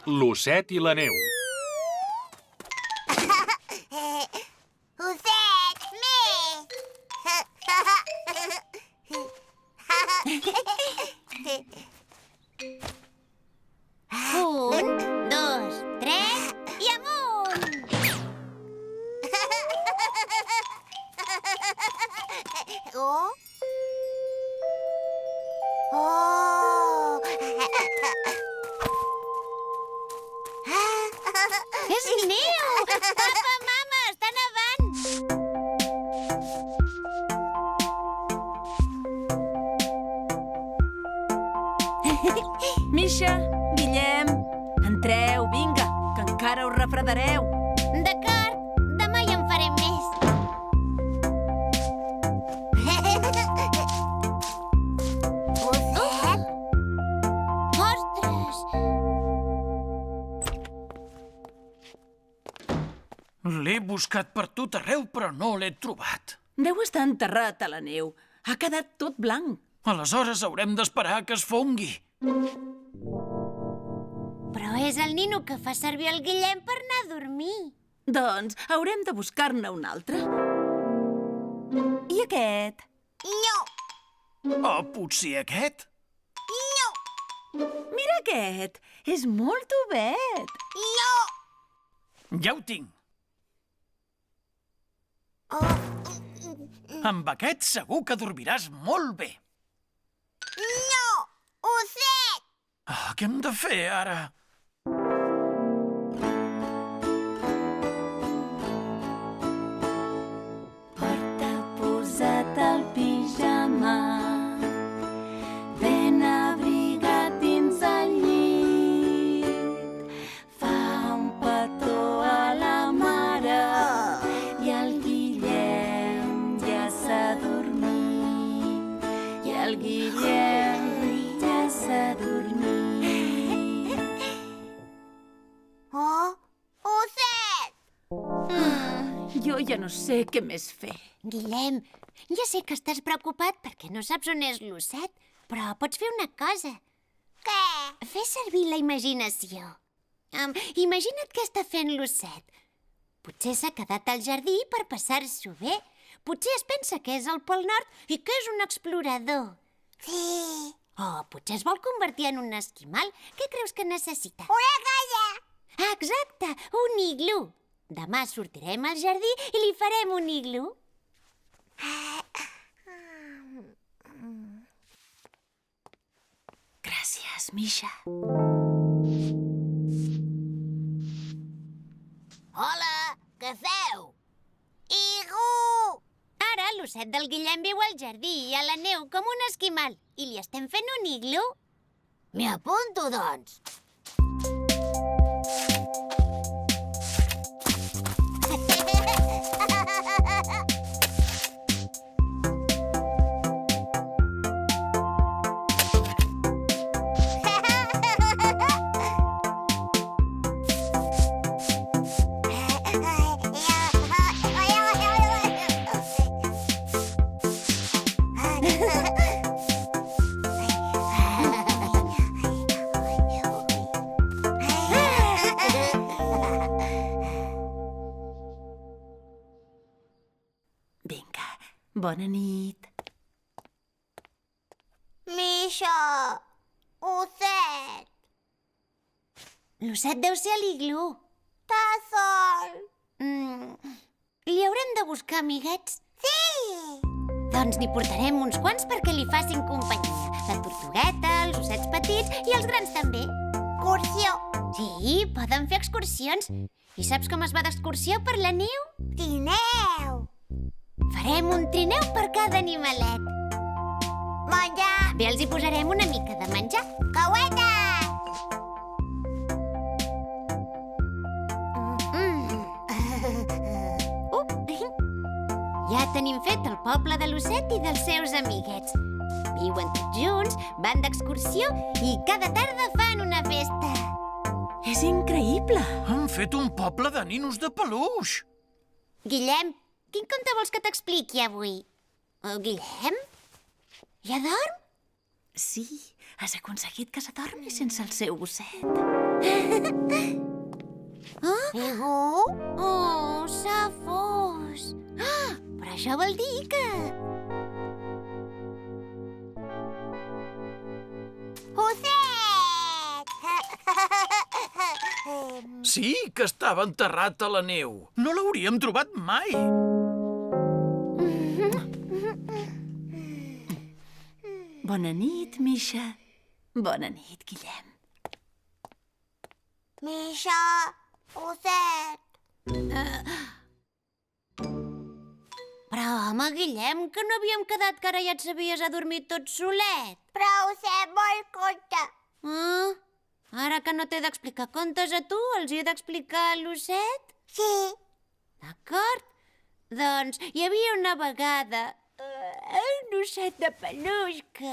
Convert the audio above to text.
l'osset i la neu. Osset, més! Un, dos, tres i amunt! Oh? Oh! És neu! Papa, mama, està nevant! Misha, Guillem, entreu, vinga, que encara us refredareu. D'acord, demà ja en farem més. Osset? Ostres! L'he buscat per tot arreu, però no l'he trobat. Deu estar enterrat a la neu. Ha quedat tot blanc. Aleshores haurem d'esperar que es fongui. Però és el nino que fa servir el Guillem per anar a dormir. Doncs haurem de buscar-ne un altre. I aquest? No! O potser aquest? Mira aquest! És molt obert. No! Ja ho tinc. Oh! Amb aquest segur que dormiràs molt bé. No! Osset! Què hem de fer ara? Porta posat el pijama, ben abrigat dins el llit. Fa un petó a la mare i el Guillem ja s'ha dormit. I el Guillem ja s'ha dormit. Oh! Osset! Jo ja no sé què més fer. Guillem, ja sé que estàs preocupat perquè no saps on és l'osset, però pots fer una cosa. Què? Fes servir la imaginació. Imagina't què està fent l'osset. Potser s'ha quedat al jardí per passar-s'ho bé. Potser es pensa que és al Pol Nord i que és un explorador. Sí! O potser es vol convertir en un esquimal. Què creus que necessita? Una casa! Exacte, un iglú. Demà sortirem al jardí i li farem un iglú. Gràcies, Misha. Hola! Què feu? Igu! Ara l'osset del Guillem viu al jardí i a la neu com un esquimal i li estem fent un iglú. M'hi apunto, doncs. Vinga, bona nit. Misha! Osset! L'osset deu ser a l'iglú. Està sol! Li haurem de buscar amiguets. Sí! Doncs n'hi portarem uns quants perquè li facin companyia. La tortugueta, els ossets petits i els grans també. Excursió! Sí, poden fer excursions. I saps com es va d'excursió per la neu? Trineu! Farem un trineu per cada animalet. Menjar! També els hi posarem una mica de menjar. Caueta! Ja tenim fet el poble de l'osset i dels seus amiguets. Viuen tots junts, van d'excursió i cada tarda fan una festa. És increïble. Han fet un poble de ninos de peluix. Guillem, quin conte vols que t'expliqui avui? Guillem? Ja dorm? Sí, has aconseguit que s'adormi sense el seu osset. Ningú? Oh, s'ha fos. Ah, però això vol dir que... Osset! Sí, que estava enterrat a la neu. No l'hauríem trobat mai. Bona nit, Misha. Bona nit, Guillem. Misha, osset. Però, home, Guillem, que no havíem quedat que ara ja et s'havies adormit tot solet. Però osset vol conte. Ah, ara que no t'he d'explicar contes a tu, els hi he d'explicar a l'osset? Sí. D'acord. Doncs hi havia una vegada un osset de peluix que...